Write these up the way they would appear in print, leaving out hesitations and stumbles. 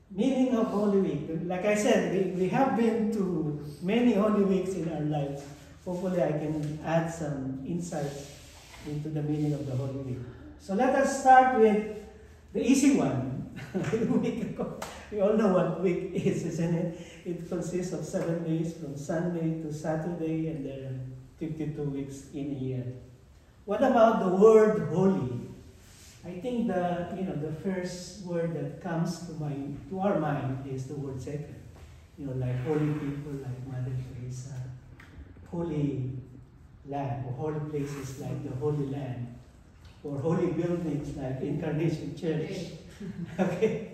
Meaning of Holy Week. Like I said, we have been to many Holy Weeks in our lives. Hopefully I can add some insights into the meaning of the Holy Week. So let us start with the easy one. We all know what week is, isn't it? It consists of 7 days from Sunday to Saturday, and there are 52 weeks in a year. What about the word holy? I think the first word that comes to our mind is the word sacred. Like holy people like Mother Teresa, holy land, or holy places like the Holy Land, or holy buildings like Incarnation Church. Okay,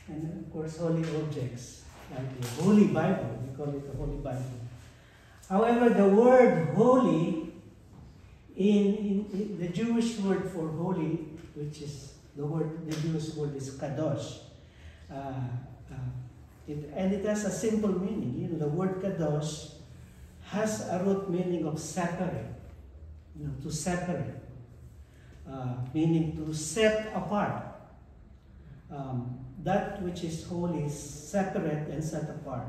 and of course holy objects like the Holy Bible. We call it the Holy Bible. However, the word holy in the Jewish word for holy, which is the Jewish word is kadosh, and it has a simple meaning. The word kadosh has a root meaning of separate, to separate, meaning to set apart. That which is holy is separate and set apart.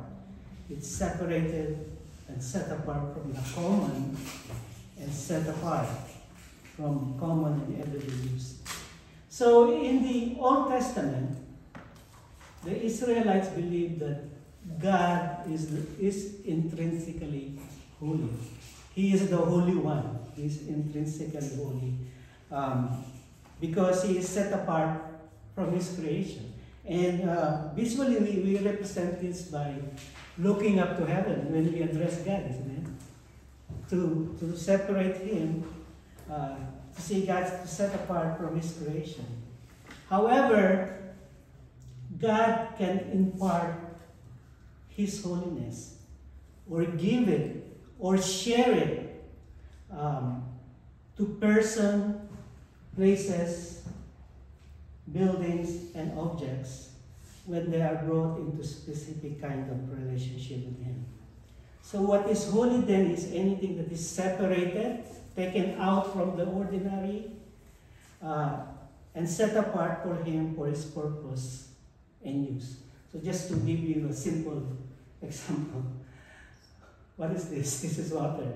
It's separated and set apart from the common, and set apart from common and everyday use. So in the Old Testament, the Israelites believed that God is intrinsically holy. He is the Holy One. He is intrinsically holy because He is set apart from His creation. And visually we represent this by looking up to heaven when we address God, isn't it? To separate Him, to see God set apart from His creation. However, God can impart His holiness, or give it, or share it to person, places, buildings, and objects when they are brought into specific kind of relationship with Him. So what is holy then is anything that is separated, taken out from the ordinary, and set apart for Him for His purpose and use. So just to give you a simple example, what is this? This is water.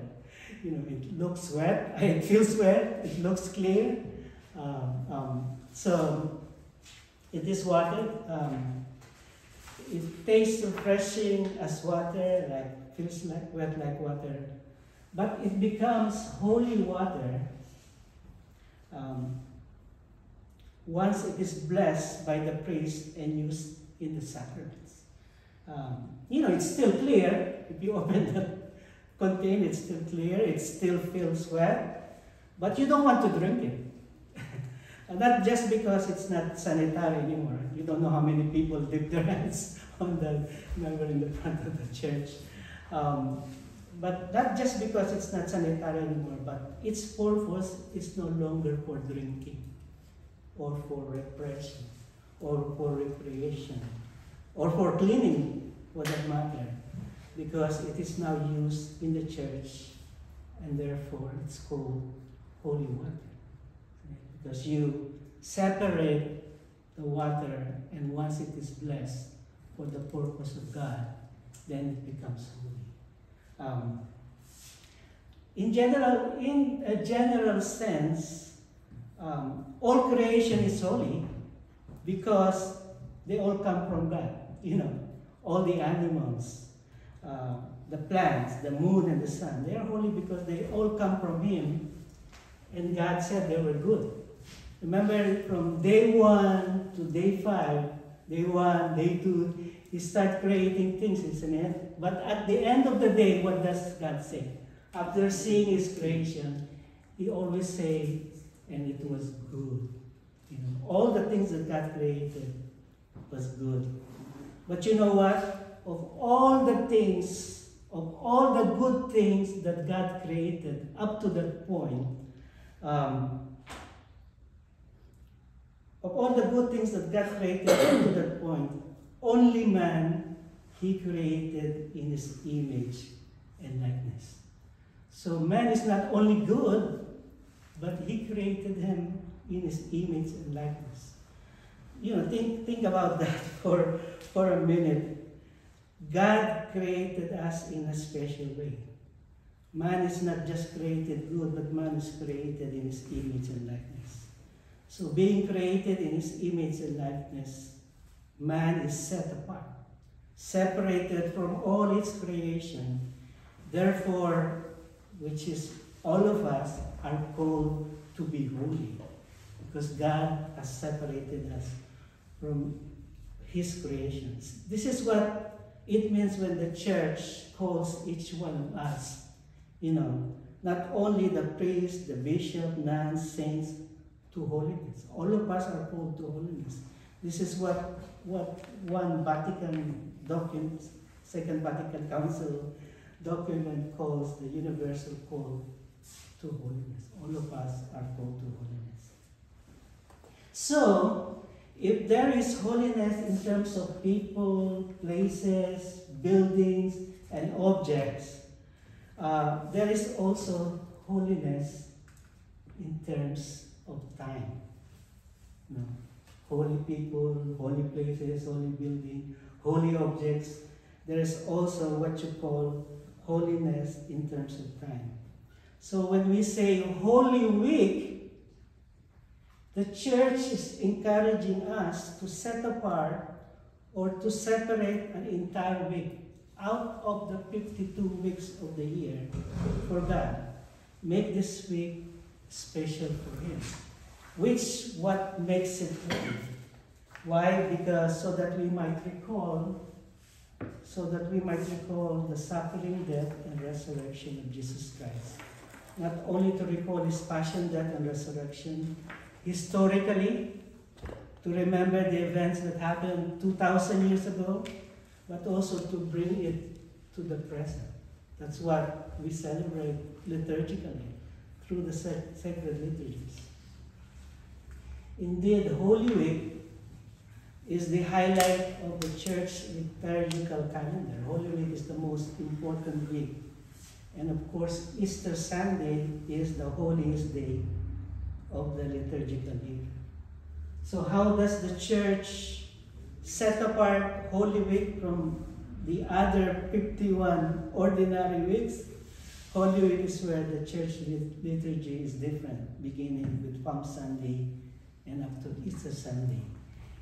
It looks wet, it feels wet, it looks clear. So it is water. It tastes refreshing as water, feels like wet like water, but it becomes holy water once it is blessed by the priest and used in the sacraments. It's still clear. If you open the container, it's still clear. It still feels wet, but you don't want to drink it. And not just because it's not sanitary anymore. You don't know how many people dip their hands on in the front of the church. But not just because it's not sanitary anymore, but its purpose is no longer for drinking, or for repression, or for recreation, or for cleaning, for that matter, because it is now used in the church, and therefore it's called holy water. Because you separate the water, and once it is blessed for the purpose of God, then it becomes holy. In a general sense, all creation is holy because they all come from God. All the animals, the plants, the moon and the sun, they are holy because they all come from Him, and God said they were good. Remember, from day 1 to day 5, day 1, day 2, He started creating things, isn't it? But at the end of the day, what does God say? After seeing His creation, He always says, and it was good. All the things that God created was good. But you know what? Of all the good things that God created up to that point, of all the good things that God created up to that point, only man He created in His image and likeness. So man is not only good, but He created him in His image and likeness. think about that for a minute. God created us in a special way. Man is not just created good, but man is created in his image and likeness. So being created in his image and likeness, man is set apart, separated from all its creation. Therefore, which is all of us are called to be holy, because God has separated us from his creations. This is what it means when the church calls each one of us, not only the priest, the bishop, nuns, saints, to holiness. All of us are called to holiness. This is what one Vatican document, Second Vatican Council document calls the universal call to holiness. All of us are called to holiness. So, if there is holiness in terms of people, places, buildings, and objects, there is also holiness in terms of time. Holy people, holy places, holy building, holy objects. There is also what you call holiness in terms of time. So when we say Holy Week, the church is encouraging us to set apart or to separate an entire week out of the 52 weeks of the year for God. Make this week special for Him. Which what makes it holy. Why? Because so that we might recall the suffering, death, and resurrection of Jesus Christ. Not only to recall His passion, death, and resurrection historically, to remember the events that happened 2,000 years ago, but also to bring it to the present. That's what we celebrate liturgically through the sacred liturgies. Indeed, Holy Week is the highlight of the church liturgical calendar. Holy Week is the most important week. And of course, Easter Sunday is the holiest day of the liturgical year. So how does the church set apart Holy Week from the other 51 ordinary weeks? Holy Week is where the church liturgy is different, beginning with Palm Sunday and up to Easter Sunday.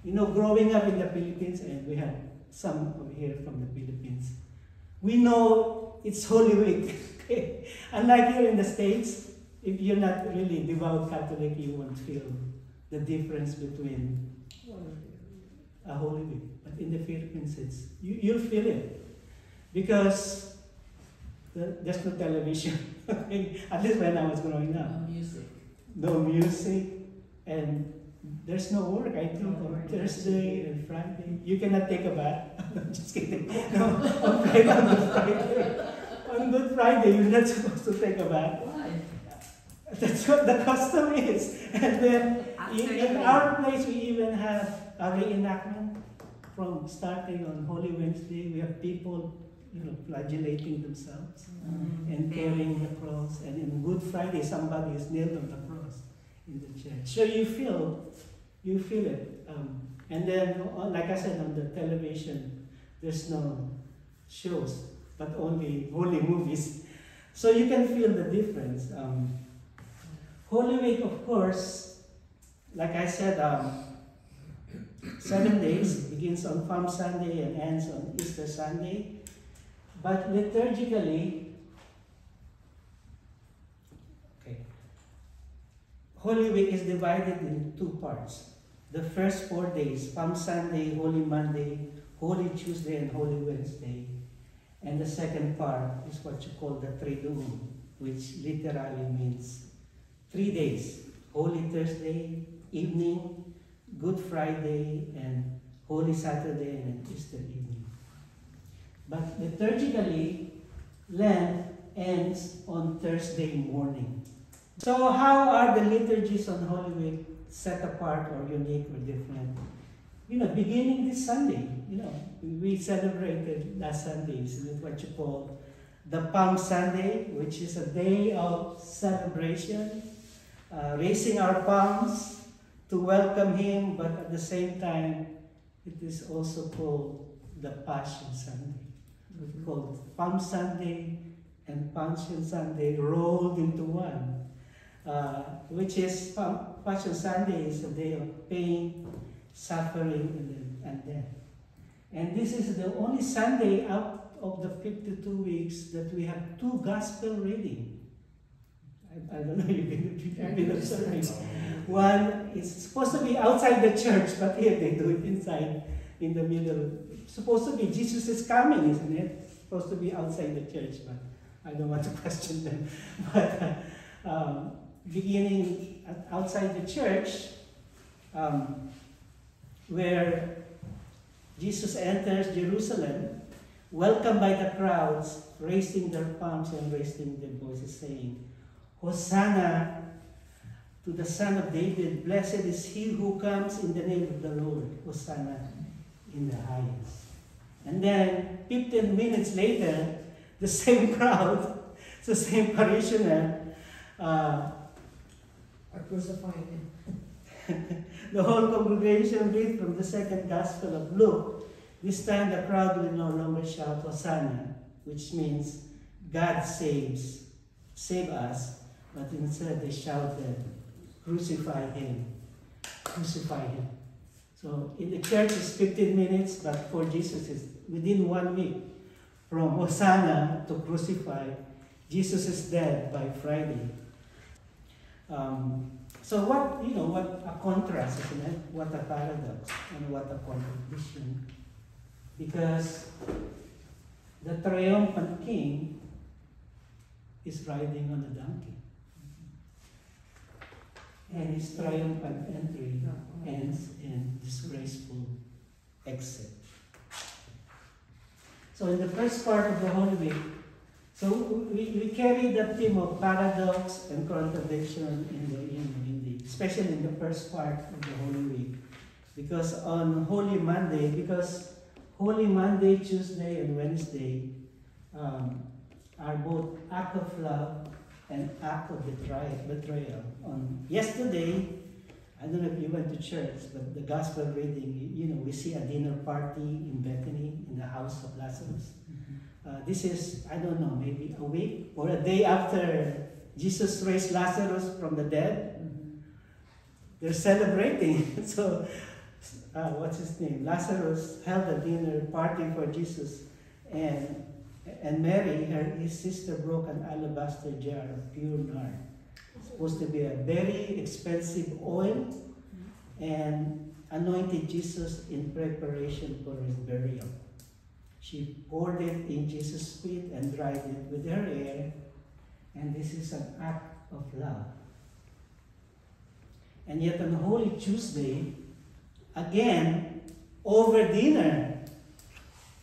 Growing up in the Philippines, and we have some over here from the Philippines, we know it's Holy Week. Unlike here in the States, if you're not really devout Catholic, you won't feel the difference between a Holy Week. But in the Philippines, you'll feel it. Because there's no television. At least when I was growing up. No music. And there's no work, I think, on Thursday and Friday. You cannot take a bath. I'm just kidding. No, on Friday. On Good Friday, you're not supposed to take a bath. Why? That's what the custom is. And then in our place, we even have a reenactment from starting on Holy Wednesday. We have people, flagellating themselves and carrying the cross. And in Good Friday, somebody is nailed on the cross in the church. So you feel it. And then, like I said, on the television, there's no shows, but only holy movies. So you can feel the difference. Holy Week, of course, like I said, 7 days, begins on Palm Sunday and ends on Easter Sunday. But liturgically, Holy Week is divided in 2 parts. The first 4 days, Palm Sunday, Holy Monday, Holy Tuesday, and Holy Wednesday. And the second part is what you call the Triduum, which literally means 3 days. Holy Thursday evening, Good Friday, and Holy Saturday, and Easter evening. But liturgically, Lent ends on Thursday morning. So how are the liturgies on Holy Week set apart or unique or different? Beginning this Sunday, we celebrated last Sunday, isn't what you call the Palm Sunday, which is a day of celebration, raising our palms to welcome him, but at the same time, it is also called the Passion Sunday. We call it Palm Sunday and Passion Sunday rolled into one, which is Passion Sunday is a day of pain, suffering, and death. And this is the only Sunday out of the 52 weeks that we have two gospel readings. I don't know if you've been observing. One is supposed to be outside the church, but here they do it inside, in the middle. Supposed to be Jesus is coming, isn't it? Supposed to be outside the church, but I don't want to question them. But beginning outside the church, where Jesus enters Jerusalem, welcomed by the crowds, raising their palms and raising their voices, saying, Hosanna to the Son of David. Blessed is he who comes in the name of the Lord. Hosanna in the highest. And then 15 minutes later, the same crowd, the same parishioner, are crucifying him. the whole congregation read from the second Gospel of Luke. This time the crowd will no longer shout Hosanna, which means God saves, save us, but instead they shouted, crucify him, crucify him. So in the church it's 15 minutes, but for Jesus it's within 1 week. From Hosanna to crucify, Jesus is dead by Friday. So what a contrast, isn't it? What a paradox and what a contradiction. Because the triumphant king is riding on a donkey. And his triumphant entry ends in disgraceful exit. So in the first part of the Holy Week, so we carry the theme of paradox and contradiction especially in the first part of the Holy Week. Because on Holy Monday, Holy Monday, Tuesday, and Wednesday are both act of love and act of betrayal. On yesterday, I don't know if you went to church, but the gospel reading, we see a dinner party in Bethany in the house of Lazarus. This is, I don't know, maybe a week or a day after Jesus raised Lazarus from the dead. They're celebrating. So, what's his name? Lazarus held a dinner party for Jesus, and Mary, his sister, broke an alabaster jar of pure nard. It's supposed to be a very expensive oil, and anointed Jesus in preparation for his burial. She poured it in Jesus' feet and dried it with her hair, and this is an act of love. And yet on Holy Tuesday, again, over dinner,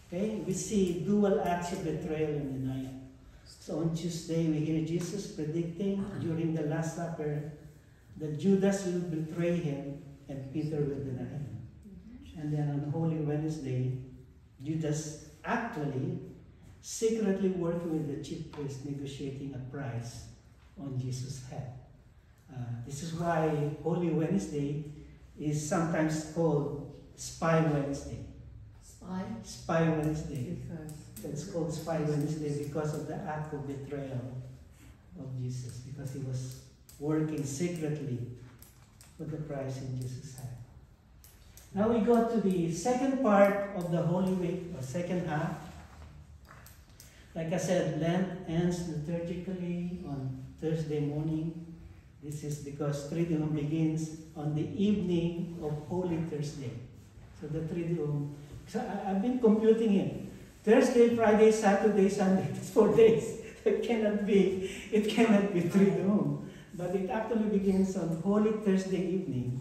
okay, we see dual acts of betrayal and denial. So on Tuesday, we hear Jesus predicting during the Last Supper that Judas will betray him and Peter will deny him. And then on Holy Wednesday, Judas actually secretly working with the chief priest negotiating a price on Jesus' head. This is why Holy Wednesday is sometimes called Spy Wednesday. Spy Wednesday. It's called Spy Wednesday because of the act of betrayal of Jesus, because he was working secretly for the price in Jesus' head. Now we go to the second part of the Holy Week, or second half. Like I said, Lent ends liturgically on Thursday morning. This is because Triduum begins on the evening of Holy Thursday. So the Triduum, so I've been computing it. Thursday, Friday, Saturday, Sunday, it's 4 days. It cannot be Triduum. But it actually begins on Holy Thursday evening.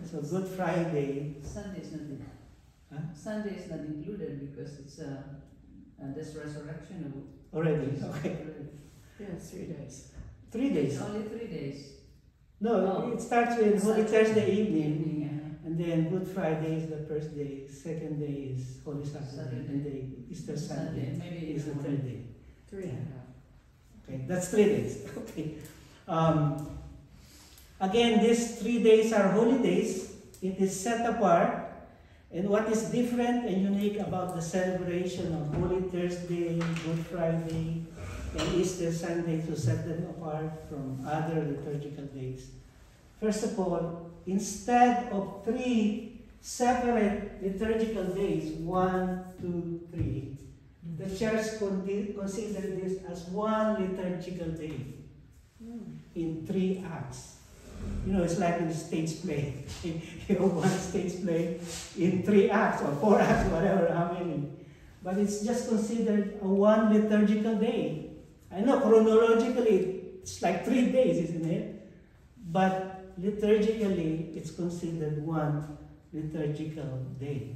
So Good Friday. Sunday is not included. Huh? Sunday is not included because it's this resurrection. Already? Okay. Yes, 3 days. 3 days. It's only 3 days. No, it starts with Holy Thursday evening, and then Good Friday is the first day, second day is Holy Saturday, and then Easter Sunday is the third day. 3.5. Okay, that's 3 days. Okay. Again, these 3 days are holy days. It is set apart. And what is different and unique about the celebration of Holy Thursday, Good Friday, and Easter Sunday to set them apart from other liturgical days? First of all, instead of 3 separate liturgical days, 1, 2, 3, the church considered this as one liturgical day in 3 acts. You know, it's like in a stage play. You know, one stage play in 3 acts or 4 acts, whatever, how many. But it's just considered a one liturgical day. I know chronologically it's like 3 days, isn't it? But liturgically it's considered one liturgical day.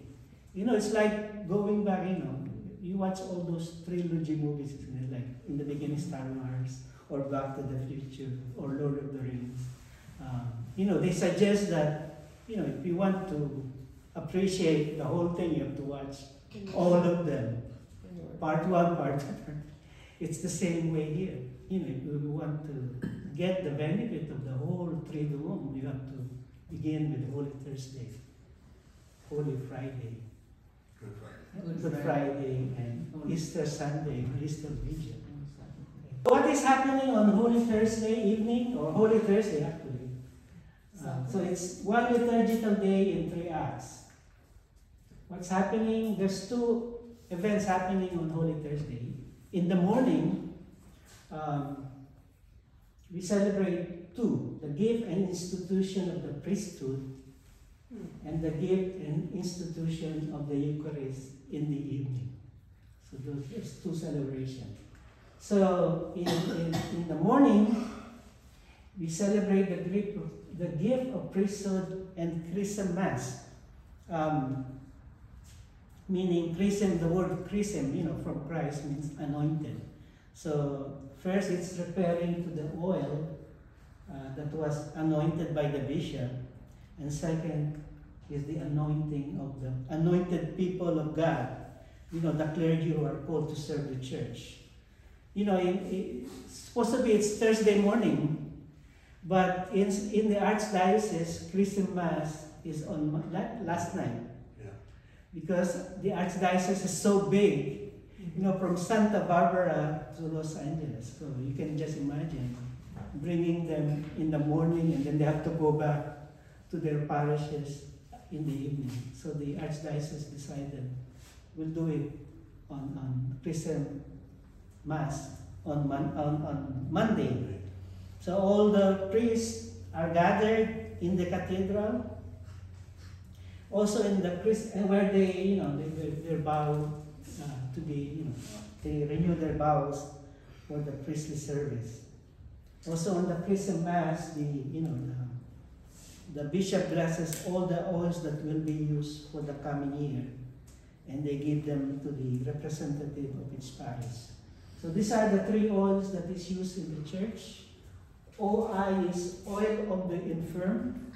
You know, it's like going back, you know, you watch all those trilogy movies, isn't it? Like in the beginning, Star Wars, or Back to the Future, or Lord of the Rings. You know, they suggest that, you know, if you want to appreciate the whole thing, you have to watch all of them. Part 1, part 2. It's the same way here. You know, if you want to get the benefit of the whole Triduum, you have to begin with Holy Thursday, Holy Friday, Good Friday, and Easter Sunday, Easter Vigil. What is happening on Holy Thursday evening, or Holy Thursday actually? So it's one liturgical day in 3 acts. What's happening? There's 2 events happening on Holy Thursday. In the morning, we celebrate 2, the gift and institution of the priesthood, and the gift and institution of the Eucharist in the evening. So there's 2 celebrations. So in the morning, we celebrate the gift of priesthood and chrism mass. Meaning chrism, the word chrism, you know, from Christ means anointed. So first it's referring to the oil that was anointed by the bishop, and second is the anointing of the anointed people of God. You know, the clergy who are called to serve the church. You know, it's supposed to be it's Thursday morning, but in the Archdiocese, Chrism Mass is on last night. Yeah. Because the Archdiocese is so big, you know, from Santa Barbara to Los Angeles. So you can just imagine bringing them in the morning and then they have to go back to their parishes in the evening. So the Archdiocese decided we'll do it on Chrism Mass on Monday. So all the priests are gathered in the cathedral, also in the where they, you know, they vow to be, you know, they renew their vows for the priestly service. Also on the Chrism Mass, the bishop blesses all the oils that will be used for the coming year, and they give them to the representative of each parish. So these are the 3 oils that is used in the church. OI is oil of the infirm,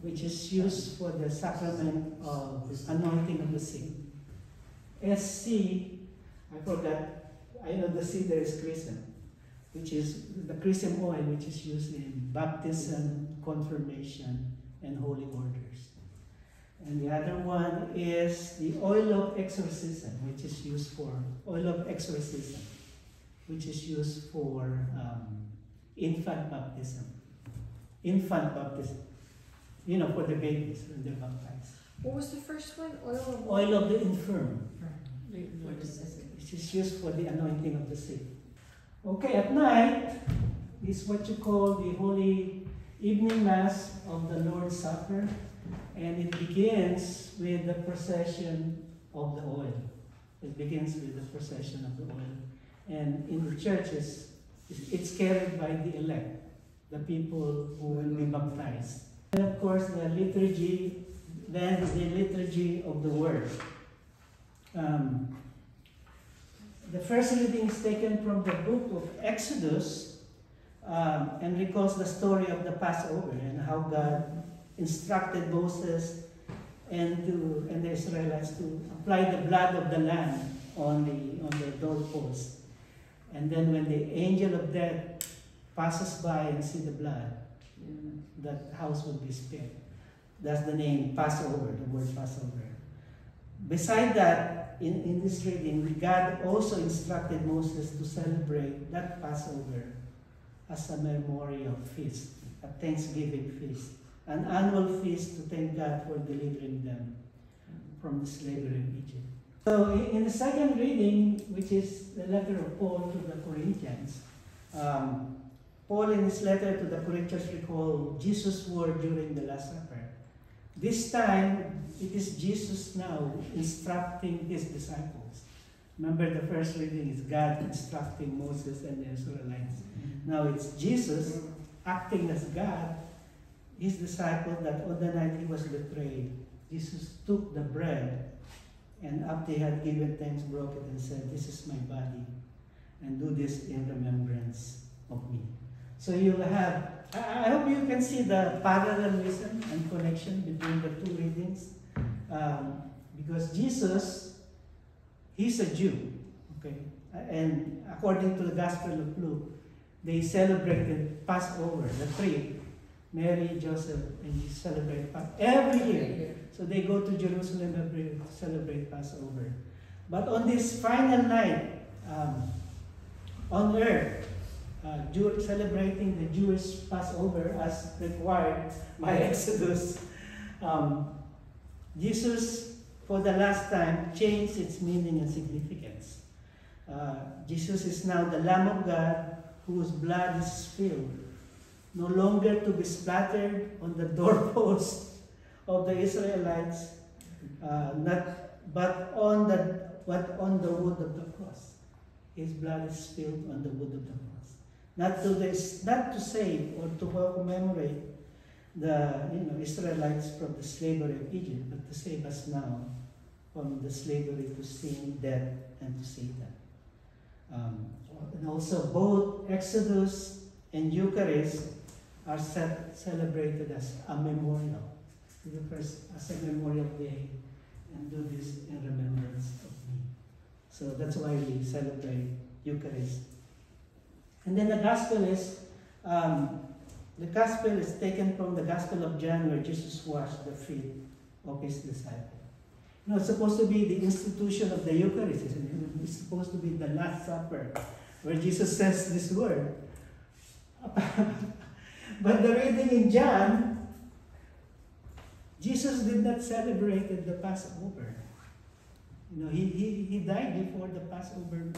which is used for the sacrament of the anointing of the sick. SC, I forgot, I know the C there is chrism, which is the chrism oil, which is used in baptism, confirmation, and holy orders. And the other one is the oil of exorcism, which is used for infant baptism. You know, for the babies when they're baptized. What was the first one? Oil of the infirm, which is used for the anointing of the sick. Okay, at night is what you call the Holy Evening Mass of the Lord's Supper, and it begins with the procession of the oil. It begins with the procession of the oil. And in the churches, it's carried by the elect, the people who will be baptized. And of course, the liturgy, then the liturgy of the Word. The first reading is taken from the book of Exodus and recalls the story of the Passover and how God instructed Moses and the Israelites to apply the blood of the lamb on the doorpost. And then when the angel of death passes by and see the blood, that house would be spared. That's the name Passover, the word Passover. Beside that, in this reading, God also instructed Moses to celebrate that Passover as a memorial feast, a Thanksgiving feast, an annual feast to thank God for delivering them from the slavery in Egypt. So in the second reading, which is the letter of Paul to the Corinthians, Paul in his letter to the Corinthians recalled Jesus' word during the Last Supper. This time, it is Jesus now instructing his disciples. Remember, the first reading is God instructing Moses and the Israelites. Now it's Jesus acting as God, his disciple, that on the night he was betrayed, Jesus took the bread and after he had given thanks, broke it and said, "This is my body, and do this in remembrance of me." So you'll have, I hope you can see the parallelism and connection between the two readings. Because Jesus, he's a Jew, okay? And according to the Gospel of Luke, they celebrated Passover, the three, Mary, Joseph, and you celebrate every year. So they go to Jerusalem every year to celebrate Passover. But on this final night, on earth, celebrating the Jewish Passover as required by Exodus, Jesus, for the last time, changed its meaning and significance. Jesus is now the Lamb of God whose blood is spilled, no longer to be splattered on the doorposts of the Israelites, but on the wood of the cross. His blood is spilled on the wood of the cross, not to save or to commemorate the Israelites from the slavery of Egypt, but to save us now from the slavery to sin, death, and to Satan. And also both Exodus and Eucharist are celebrated as a memorial. Do the first as a memorial day and do this in remembrance of me. So that's why we celebrate Eucharist. And then the gospel is taken from the Gospel of John, where Jesus washed the feet of his disciples. It's supposed to be the institution of the Eucharist, isn't it? It's supposed to be the Last Supper, where Jesus says this word. But the reading in John, Jesus did not celebrate the Passover. He died before the Passover.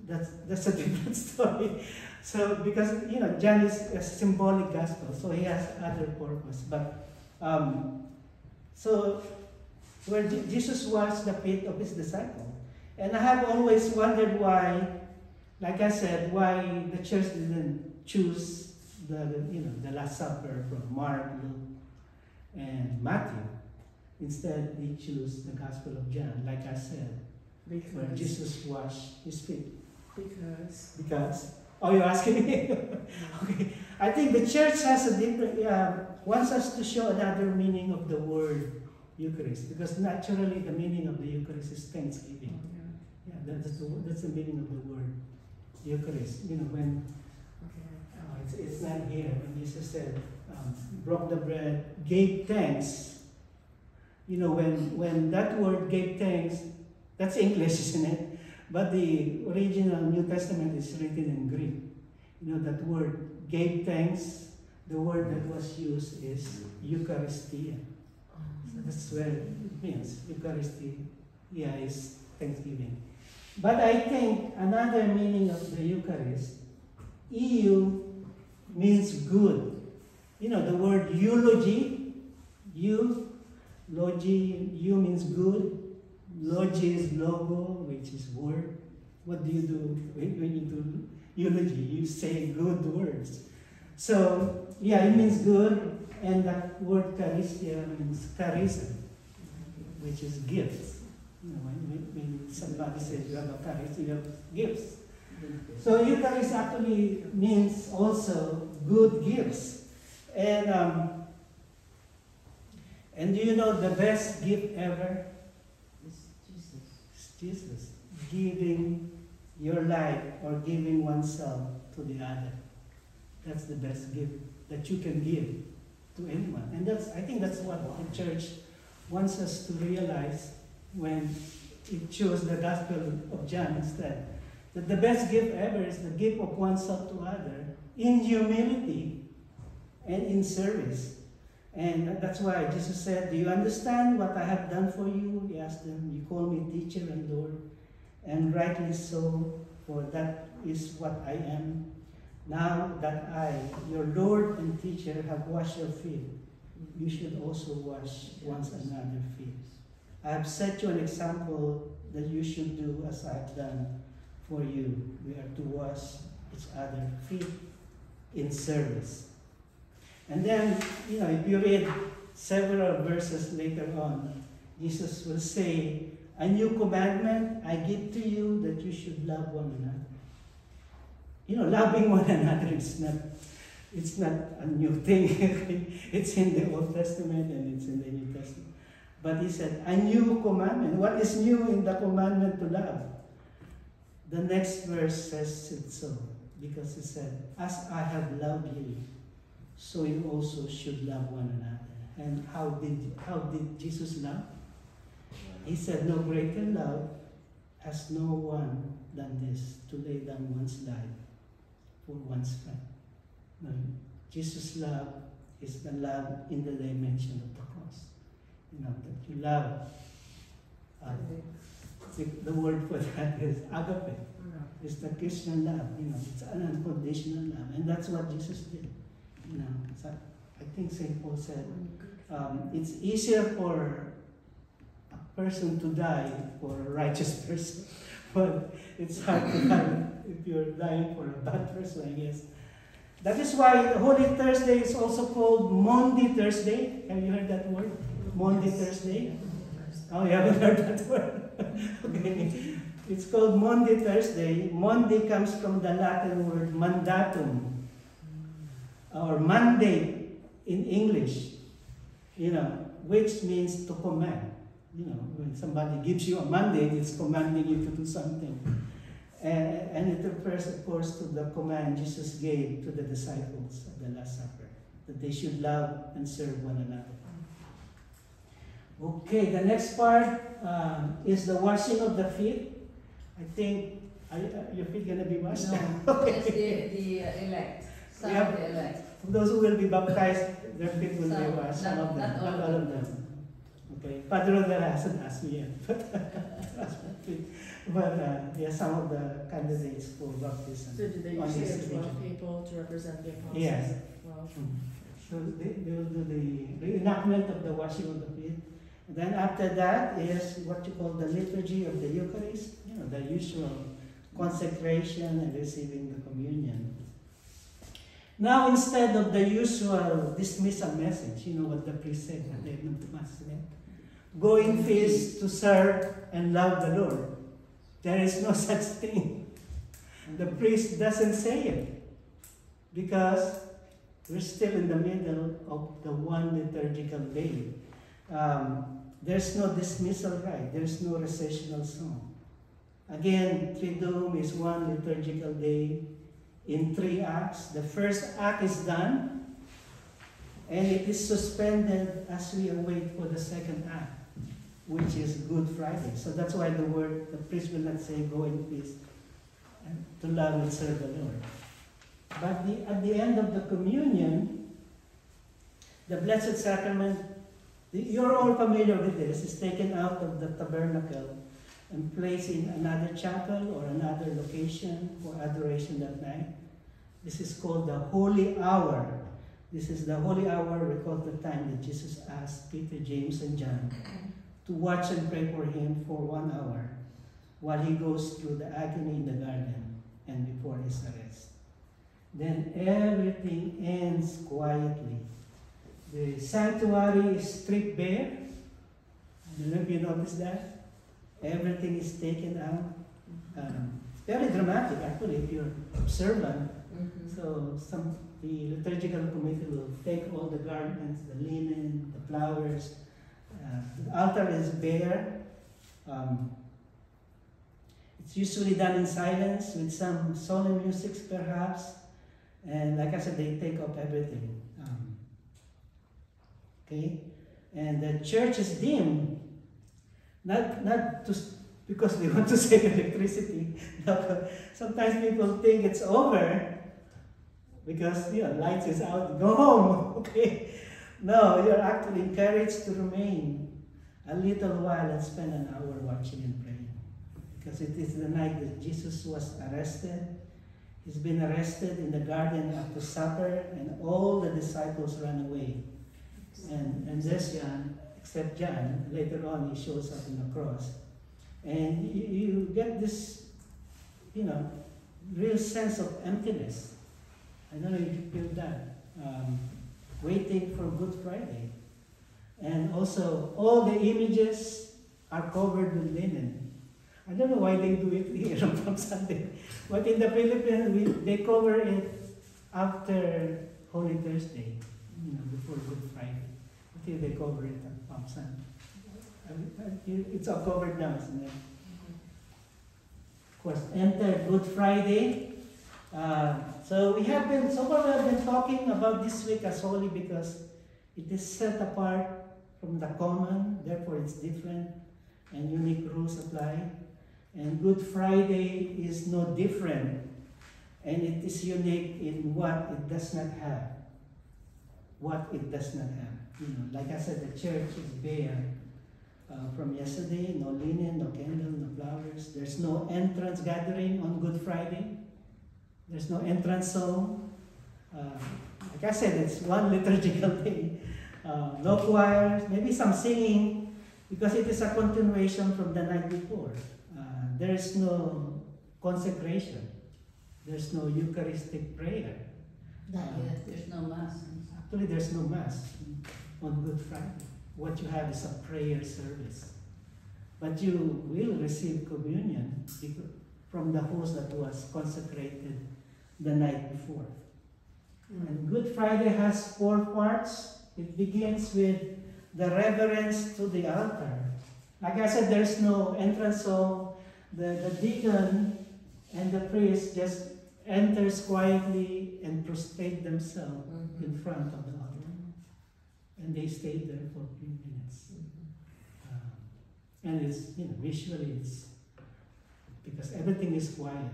That's a different story. So because John is a symbolic gospel, so he has other purpose. But so where Jesus washed the feet of his disciples, and I have always wondered why, like I said, why the church didn't choose the Last Supper from Mark, Luke, and Matthew. Instead, they choose the Gospel of John, like I said, where Jesus washed his feet. Because. Oh, you're asking me? Okay. I think the church has a different, wants us to show another meaning of the word Eucharist, because naturally the meaning of the Eucharist is thanksgiving. That's the meaning of the word Eucharist. When it's not here, when Jesus said, broke the bread, gave thanks. When that word gave thanks, that's English, isn't it? But the original New Testament is written in Greek. That word gave thanks, the word that was used is Eucharistia. So that's where it means. Eucharistia is thanksgiving. But I think another meaning of the Eucharist, EU means good. The word eulogy, logi, you means good. Logi is logo, which is word. What do you do when you do eulogy? You say good words. So, it means good, and that word charistia means charism, which is gifts. When somebody says you have a charism, you have gifts. So Eucharist actually means also good gifts. And do you know the best gift ever? Jesus, giving your life or giving oneself to the other. That's the best gift that you can give to anyone. And I think that's what the church wants us to realize when it chose the Gospel of John instead. That the best gift ever is the gift of oneself to other in humility and in service. And that's why Jesus said, "Do you understand what I have done for you?" He asked them. "You call me teacher and Lord, and rightly so, for that is what I am. Now that I, your Lord and teacher, have washed your feet, you should also wash one another's feet. I have set you an example that you should do as I have done for you." We are to wash each other's feet in service. And then, if you read several verses later on, Jesus will say, "A new commandment I give to you, that you should love one another." Loving one another is not a new thing. It's in the Old Testament and it's in the New Testament. But he said, "A new commandment." What is new in the commandment to love? The next verse says it so, because he said, "As I have loved you, so you also should love one another." And how did Jesus love? He said, "No greater love has no one than this, to lay down one's life for one's friend." No, Jesus' love is the love in the dimension of the cross. That you love. The word for that is agape. It's the Christian love. It's an unconditional love, and that's what Jesus did. So I think St. Paul said, it's easier for a person to die for a righteous person, but it's hard to die if you're dying for a bad person, I guess. That is why Holy Thursday is also called Maundy Thursday. Have you heard that word? Maundy Thursday? Oh, you haven't heard that word? Okay. It's called Maundy Thursday. Maundy comes from the Latin word mandatum, or mandate in English, which means to command. When somebody gives you a mandate, it's commanding you to do something. And it refers, of course, to the command Jesus gave to the disciples at the Last Supper, that they should love and serve one another. Okay, the next part is the washing of the feet. I think, your feet going to be washed? No, Okay. that's the elect. Some of the elect. Those who will be baptized, their feet will be Some, washed. Some of them, not all not all of them. Okay, Padre Rodela hasn't asked me yet. But some of the candidates for baptism. So do they on usually this have 12 region. people to represent the apostles? Yes. 12. So they will do the reenactment of the washing of the feet. And then after that is what you call the liturgy of the Eucharist, the usual consecration and receiving the communion. Now, instead of the usual dismissal message, what the priest said at the end of the Mass, go in peace to serve and love the Lord. There is no such thing. The priest doesn't say it because we're still in the middle of the one liturgical day. There's no dismissal rite. There's no recessional song. Again, Triduum is one liturgical day in 3 acts. The first act is done, and it is suspended as we await for the second act, which is Good Friday. So that's why the priest will not say, go in peace and to love and serve the Lord. But at the end of the communion, the Blessed Sacrament, you're all familiar with this, is taken out of the tabernacle and placed in another chapel or another location for adoration that night. This is called the Holy Hour. This is the Holy Hour, recalls the time that Jesus asked Peter, James, and John to watch and pray for him for 1 hour while he goes through the agony in the garden and before his arrest. Then everything ends quietly. The sanctuary is stripped bare. I don't know if you noticed that. Everything is taken out. Very dramatic, actually, if you're observant. So the liturgical committee will take all the garments, the linen, the flowers. The altar is bare. It's usually done in silence with some solemn music, perhaps. And like I said, they take up everything. Okay? And the church is dim, not to, because they want to save electricity. No, sometimes people think it's over because lights is out, go home. Okay? No, you're actually encouraged to remain a little while and spend an hour watching and praying. Because it is the night that Jesus was arrested. He's been arrested in the garden after supper, and all the disciples ran away. And this John, except John, later on he shows up in the cross. And you get this, real sense of emptiness. I don't know if you feel that. Waiting for Good Friday. And also, all the images are covered with linen. I don't know why they do it here on Palm Sunday. But in the Philippines, they cover it after Holy Thursday, before Good Friday. Until they cover it on Palm Sunday. It's all covered now, isn't it? Of course, enter Good Friday. So we have been talking about this week as holy because it is set apart from the common, therefore it's different and unique rules apply. And Good Friday is no different, and it is unique in what it does not have. What it does not have. Like I said, the church is bare from yesterday. No linen, no candle, no flowers. There's no entrance gathering on Good Friday. There's no entrance song. Like I said, it's one liturgical day. No choirs, maybe some singing, because it is a continuation from the night before. There is no consecration. There's no Eucharistic prayer. Not yet. There's no Mass. Actually, there's no Mass on Good Friday. What you have is a prayer service. But you will receive communion from the host that was consecrated the night before. And Good Friday has 4 parts. It begins with the reverence to the altar. Like I said, there's no entrance song. The deacon and the priest just enters quietly and prostrate themselves in front of the altar. And they stay there for a few minutes. And it's, visually it's, because everything is quiet.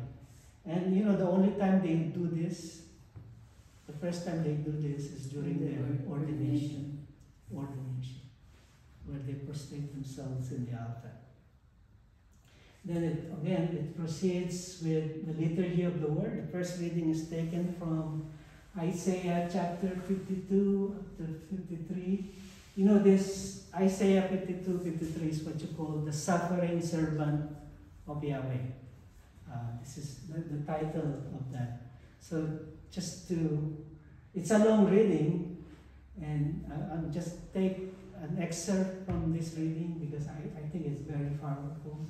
And the only time they do this, the first time they do this is during their ordination, where they prostrate themselves in the altar. Then it proceeds with the liturgy of the word. The first reading is taken from Isaiah chapter 52 to 53. This Isaiah 52, 53 is what you call the suffering servant of Yahweh. This is the title of that. So it's a long reading, and I'll just take an excerpt from this reading because I think it's very powerful.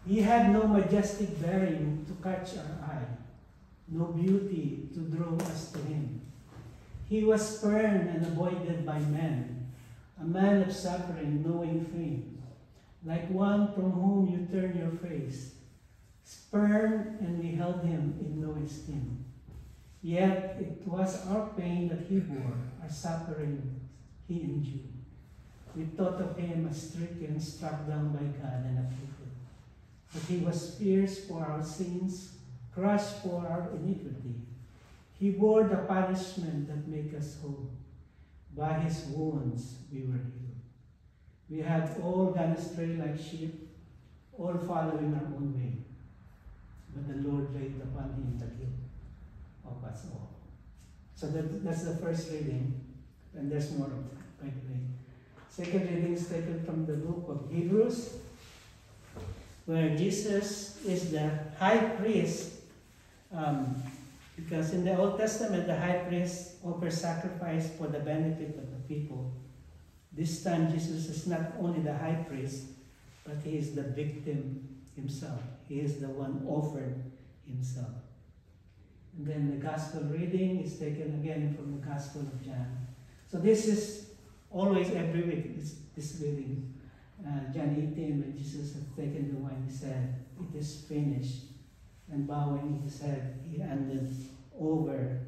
He had no majestic bearing to catch our eye, no beauty to draw us to him. He was spurned and avoided by men, a man of suffering, knowing fame, like one from whom you turn your face. Spurned, and we held him in no esteem. Yet it was our pain that he bore, our suffering he endured. We thought of him as stricken, struck down by God, and afflicted. But he was pierced for our sins, crushed for our iniquity. He bore the punishment that makes us whole. By his wounds we were healed. We had all gone astray like sheep, all following our own way. But the Lord laid upon him the guilt of us all. So that's the first reading, and there's more of that, by the way. Second reading is taken from the book of Hebrews, where Jesus is the high priest, because in the Old Testament, the high priest offers sacrifice for the benefit of the people. This time, Jesus is not only the high priest, but he is the victim himself. He is the one offered himself. And then the gospel reading is taken again from the Gospel of John. So this is always every week, this reading. John 18, when Jesus had taken the wine, he said, "It is finished." And bowing his head, he handed over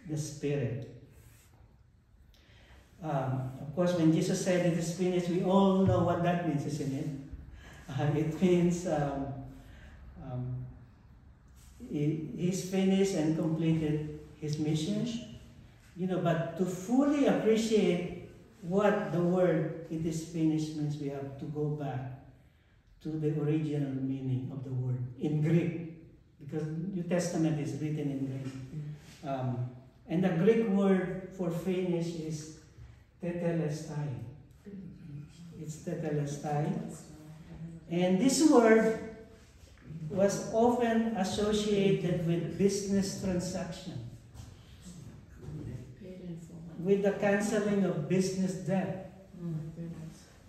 the Spirit. Of course, when Jesus said it is finished, we all know what that means, isn't it? It means he's finished and completed his mission. But to fully appreciate what the word "it is finished" means, we have to go back to the original meaning of the word in Greek, because New Testament is written in Greek. And the Greek word for finish is tetelestai. It's tetelestai. And this word was often associated with business transaction, with the canceling of business debt.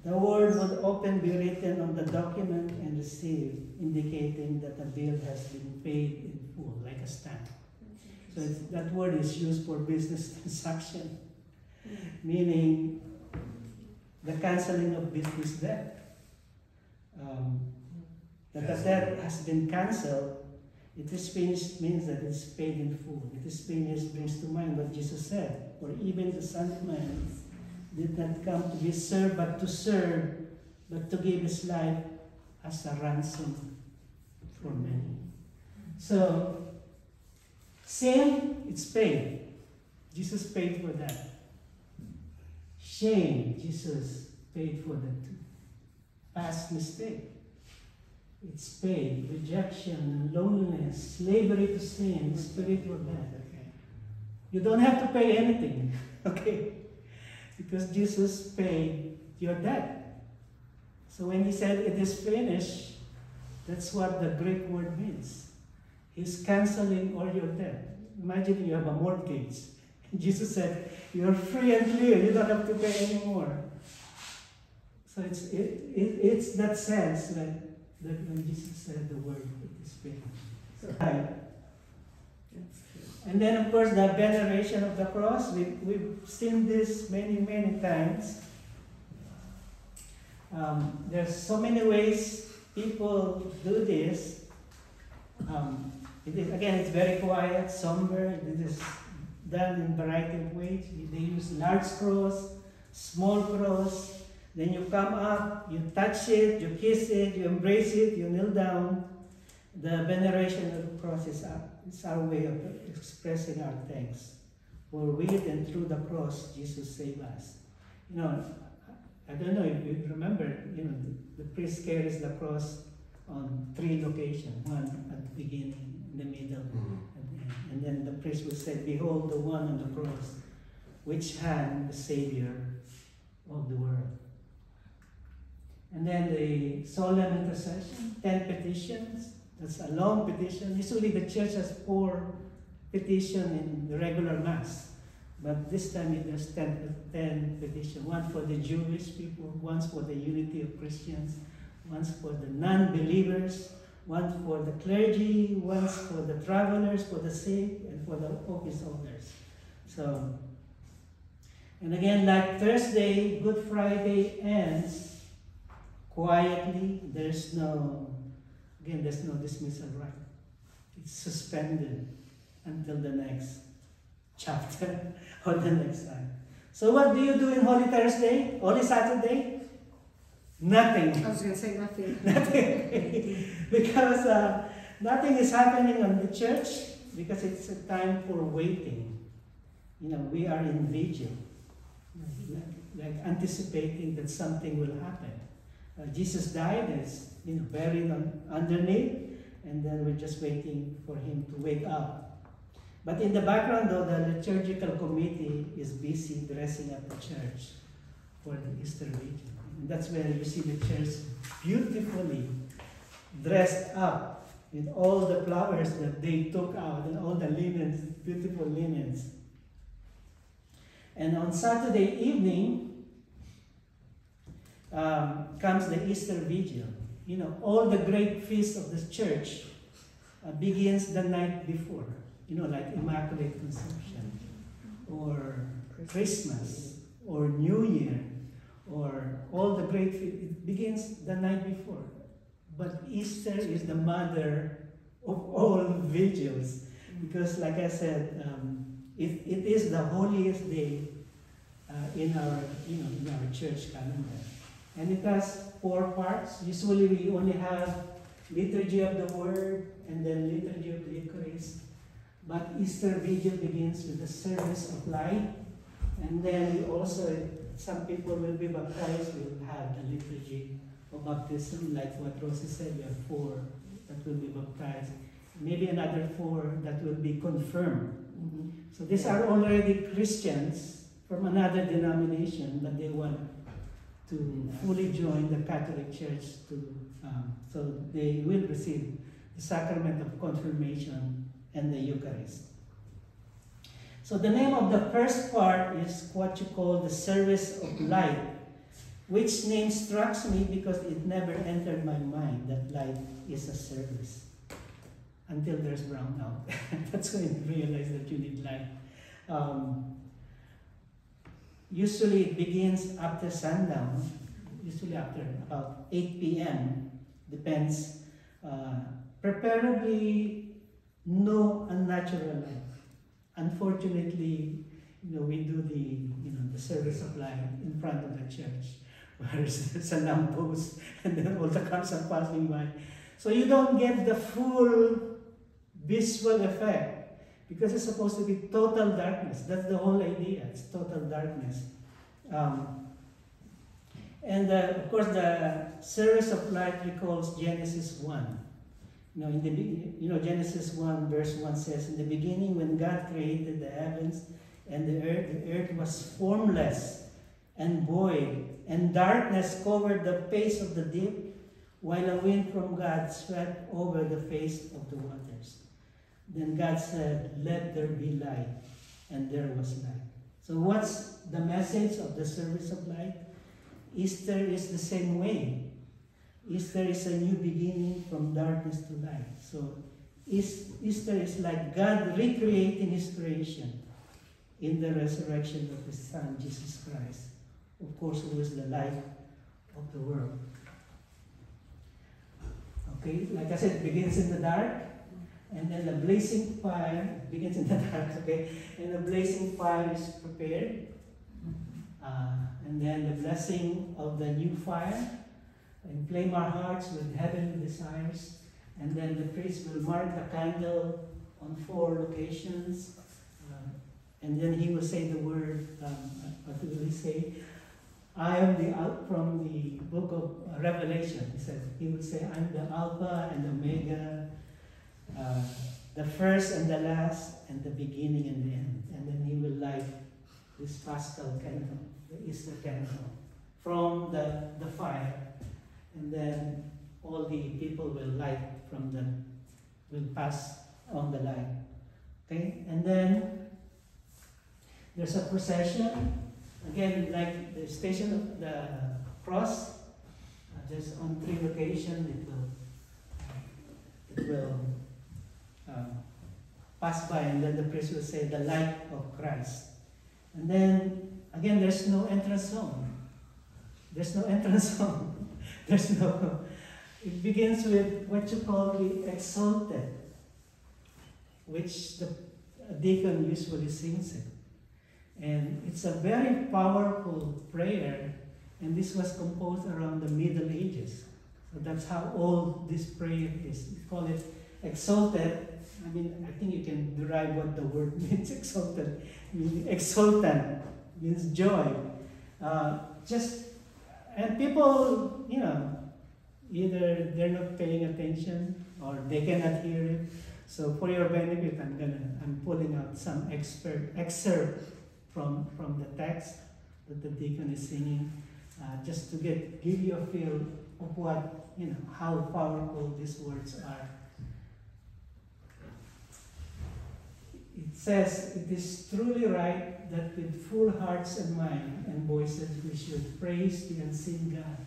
The word would often be written on the document and received, indicating that the bill has been paid in full, like a stamp. So that word is used for business transaction, meaning the canceling of business debt. That the debt has been cancelled. It is finished means that it's paid in full. It is finished brings to mind what Jesus said, "For even the Son of Man did not come to be served, but to serve, but to give his life as a ransom for many." So, sin, it's paid. Jesus paid for that. Shame, Jesus paid for that too. Past mistake, it's paid. Rejection, loneliness, slavery to sin, spiritual death. Okay? You don't have to pay anything, okay? Because Jesus paid your debt. So when he said it is finished, that's what the Greek word means. He's canceling all your debt. Imagine you have a mortgage. Jesus said, "You're free and clear. You don't have to pay anymore." So it's that sense that when Jesus said the word, "it is finished." Right. And then, of course, the veneration of the cross. We've seen this many, many times. There's so many ways people do this. It's very quiet, somber. It is done in a variety of ways. They use large cross, small cross. Then you come up, you touch it, you kiss it, you embrace it, you kneel down. The veneration of the cross is our way of expressing our thanks. For with and through the cross, Jesus saved us. I don't know if you remember, the priest carries the cross on 3 locations. One at the beginning, in the middle, at the end. And then the priest would say, "Behold the one on the cross, which hand the Savior of the world." And then the solemn intercession, 10 petitions. That's a long petition. Usually the church has 4 petitions in the regular Mass. But this time it has 10 petitions. One for the Jewish people, one for the unity of Christians, one for the non-believers, one for the clergy, one for the travelers, for the sick, and for the office holders. So, and again, like Thursday, Good Friday ends quietly. There's no dismissal right. It's suspended until the next chapter or the next time. So what do you do in Holy Thursday? Holy Saturday? Nothing. I was going to say nothing. Nothing. Because nothing is happening on the church because it's a time for waiting. We are in vigil, like anticipating that something will happen. Jesus died, is buried underneath, and then we're just waiting for him to wake up. But in the background, though, the liturgical committee is busy dressing up the church for the Easter Vigil. And that's where you see the church beautifully dressed up with all the flowers that they took out and all the linens, beautiful linens. And on Saturday evening comes the Easter Vigil. All the great feasts of the church begins the night before. Like Immaculate Conception, or Christmas, or New Year, or all the great it begins the night before. But Easter is the mother of all vigils, because like I said, it is the holiest day in our in our church calendar, and it has 4 parts. Usually we only have liturgy of the Word and then liturgy of the Eucharist. But Easter Vigil begins with the service of light, and then we also, some people will be baptized, will have the liturgy of baptism, like what Rosie said, we have 4 that will be baptized, maybe another 4 that will be confirmed. So these are already Christians from another denomination, but they want to fully join the Catholic Church, so they will receive the sacrament of confirmation and the Eucharist. So the name of the first part is what you call the service of light, which name strikes me because it never entered my mind that light is a service until there's brownout. That's when you realize that you need light. Usually it begins after sundown, usually after about 8 p.m. Depends. Preferably no unnatural light. Unfortunately, we do the service of light in front of the church, where there's a lamppost and then all the cars are passing by. So you don't get the full visual effect, because it's supposed to be total darkness. That's the whole idea. It's total darkness. And of course, the service of light recalls Genesis 1. Genesis 1 verse 1 says, "In the beginning, when God created the heavens and the earth was formless and void, and darkness covered the face of the deep, while a wind from God swept over the face of the waters. Then God said, 'Let there be light,' and there was light." So what's the message of the service of light? Easter is the same way. Easter is a new beginning from darkness to light. So Easter is like God recreating His creation in the resurrection of His Son, Jesus Christ, of course, who is the light of the world. Okay, like I said, it begins in the dark, and then the blazing fire begins in the dark, okay, and the blazing fire is prepared, and then the blessing of the new fire, inflame our hearts with heavenly desires, and then the priest will mark the candle on 4 locations, and then he will say the word, what will he say? I am from the book of Revelation, he will say, "I'm the Alpha and Omega, the first and the last, and the beginning and the end." And then he will light this Paschal candle, the Easter candle, from the fire. And then all the people will light will pass on the light. Okay? And then there's a procession. Again, like the Station of the Cross, just on 3 locations it will pass by, and then the priest will say, "The light of Christ." And then, again, there's no entrance song. There's no entrance song. It begins with what you call the Exalted, which the deacon usually sings it. And it's a very powerful prayer, and this was composed around the Middle Ages. So that's how old this prayer is. We call it Exalted. I think you can derive what the word means, exalted. Exultant means joy. And people, either they're not paying attention or they cannot hear it. So for your benefit, I'm pulling out some excerpt from the text that the deacon is singing, just to give you a feel of what, how powerful these words are. It says, "It is truly right that with full hearts and mind and voices we should praise the unseen God,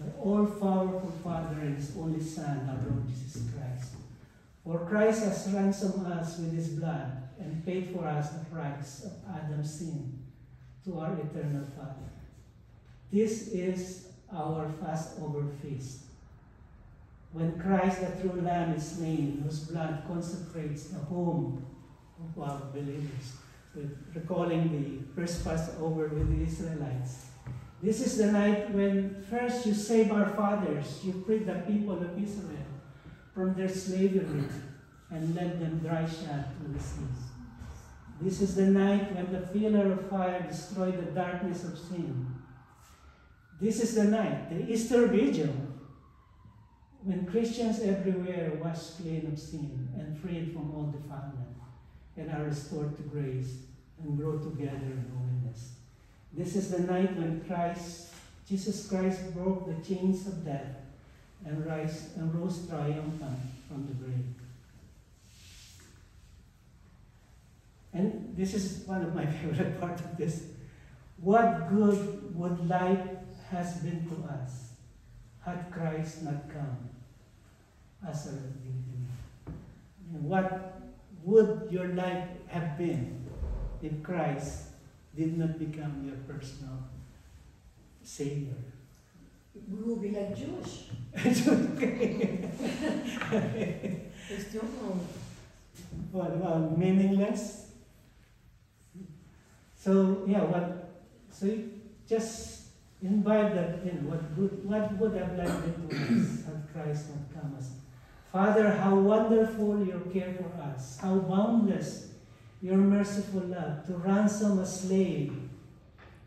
the all-powerful Father and His only Son, our Lord Jesus Christ. For Christ has ransomed us with His blood and paid for us the price of Adam's sin to our eternal Father. This is our Passover feast. When Christ, the true Lamb, is slain, whose blood consecrates the home of our believers. So recalling the first Passover with the Israelites. This is the night when first you save our fathers, you freed the people of Israel from their slavery and led them dry shod through the seas. This is the night when the pillar of fire destroyed the darkness of sin. This is the night, the Easter Vigil, when Christians everywhere wash clean of sin and freed from all defilement and are restored to grace and grow together in holiness. This is the night when Jesus Christ broke the chains of death and rose triumphant from the grave. And this is one of my favorite parts of this. What good would life has been to us had Christ not come as a redeemer? And what would your life have been if Christ did not become your personal Savior? We will be like Jewish. Okay. They still know. What about meaningless? So yeah, so you just invite that, what would have life been to us had Christ not come as Father, how wonderful your care for us, how boundless your merciful love to ransom a slave.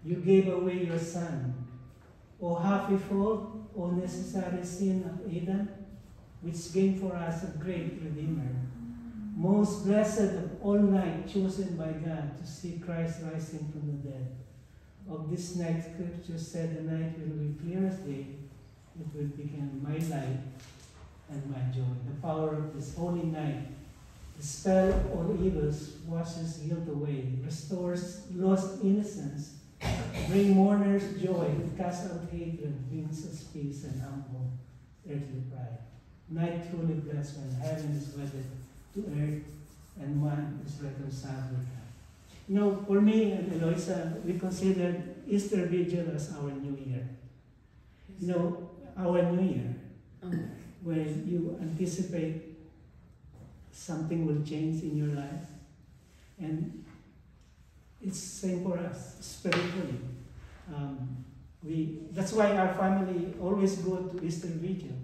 You gave away your Son. O happy fault, O necessary sin of Adam, which gained for us a great Redeemer. Most blessed of all night, chosen by God to see Christ rising from the dead. Of this night, Scripture said the night will be clear as day. It will become my light and my joy. The power of this holy night, dispel all evils, washes guilt away, restores lost innocence, bring mourners joy, cast out hatred, brings us peace and humble earthly pride. Night truly blessed when heaven is wedded to earth and man is reconciled with God. For me and Eloisa, we consider Easter Vigil as our New Year. Our New Year, when you anticipate something will change in your life. And it's same for us, spiritually. That's why our family always go to Easter Vigil.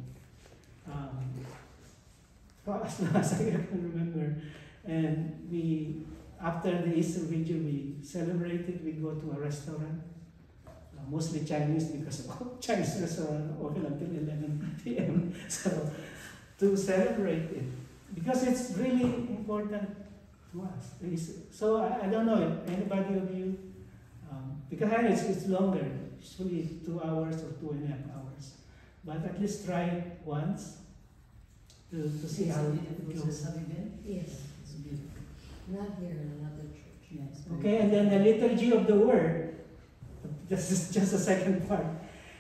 For as long as I can remember. And after the Easter Vigil, we celebrated, we go to a restaurant, mostly Chinese because Chinese restaurant open until 11 p.m. So, to celebrate it. Because it's really important to us. So I don't know if anybody of you, because I know it's longer, usually 2 hours or 2.5 hours. But at least try it once to see how it goes. Have you been? Yes. It's beautiful. Not here in another church. Yes. Okay, and then the liturgy of the word. This is just the second part.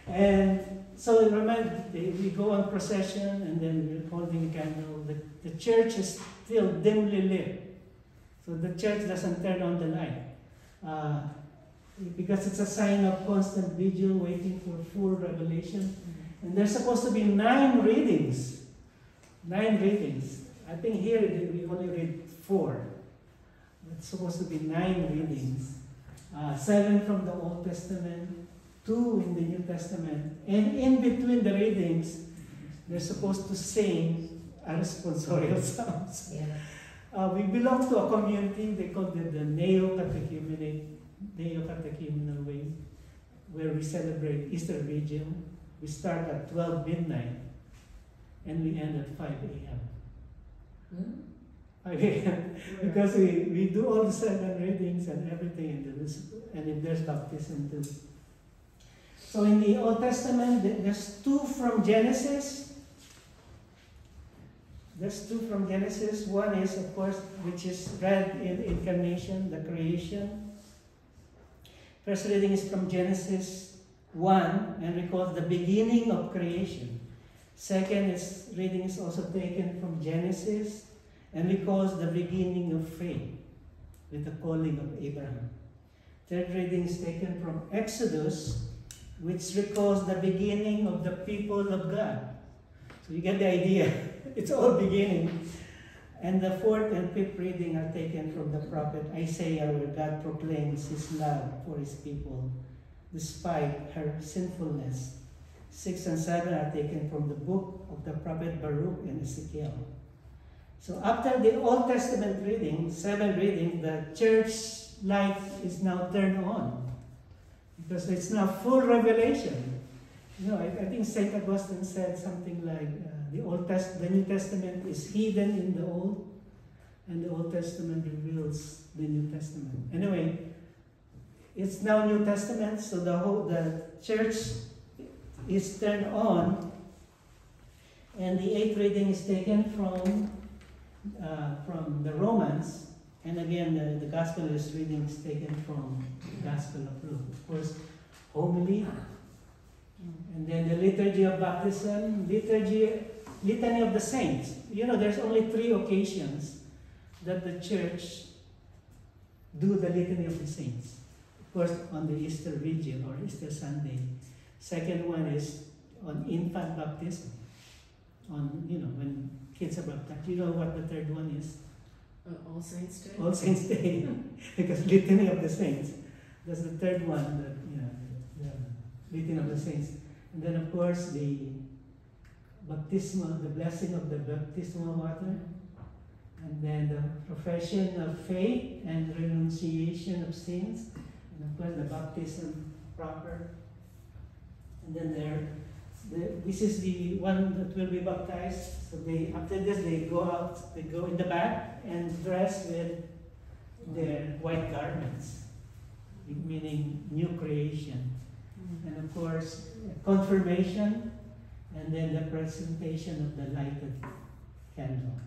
And so remember, we go on procession and then we're holding a candle. The church is still dimly lit. So the church doesn't turn on the light. Because it's a sign of constant vigil, waiting for full revelation. And there's supposed to be 9 readings. 9 readings. I think here we only read 4. It's supposed to be 9 readings. 7 from the Old Testament, 2 in the New Testament. And in between the readings, they're supposed to sing a responsorial psalms. Yeah. We belong to a community, they call it the Neo-Catechumenal way, where we celebrate Easter Vigil. We start at 12 midnight and we end at 5 a.m. 5 a.m. Because we do all the 7 readings and everything, and if there's baptism too. So in the Old Testament, there's 2 from Genesis. There's 2 from Genesis. One is, of course, which is read in Incarnation, the creation. First reading is from Genesis 1 and recalls the beginning of creation. Second reading is also taken from Genesis and recalls the beginning of faith with the calling of Abraham. Third reading is taken from Exodus which recalls the beginning of the people of God. So you get the idea. It's all beginning. And the fourth and fifth reading are taken from the prophet Isaiah, where God proclaims his love for his people despite her sinfulness. 6 and 7 are taken from the book of the prophet Baruch and Ezekiel. So after the Old Testament reading, 7 reading, the church light is now turned on because it's now full revelation. You know, I think St. Augustine said something like the New Testament is hidden in the Old, and the Old Testament reveals the New Testament. Anyway, it's now New Testament, so the church is turned on, and the 8th reading is taken from the Romans, and again the Gospel is reading is taken from the Gospel of Luke. Of course, homily, and then the liturgy of baptism, litany of the saints. You know, there's only 3 occasions that the church do the litany of the saints. Of course, on the Easter Vigil or Easter Sunday. Second one is on infant baptism, on, you know, when kids are baptized. You know what the third one is? All Saints Day? All Saints Day, because litany of the saints. That's the third one, the litany of the saints. And then of course the baptismal, the blessing of the baptismal water, and then the profession of faith and renunciation of sins, and of course the baptism proper. And then this is the one that will be baptized. So after this they go out, they go in the back and dress with their white garments, meaning new creation. And of course, confirmation, and then the presentation of the lighted candle.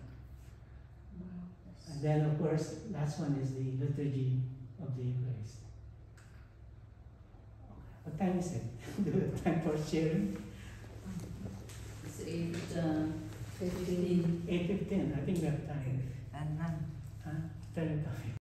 And then of course, last one is the liturgy of the Eucharist. What time is it? Do we have time for sharing? It's 8:15. 8:15, I think we have time. And none. Huh? Turn it off.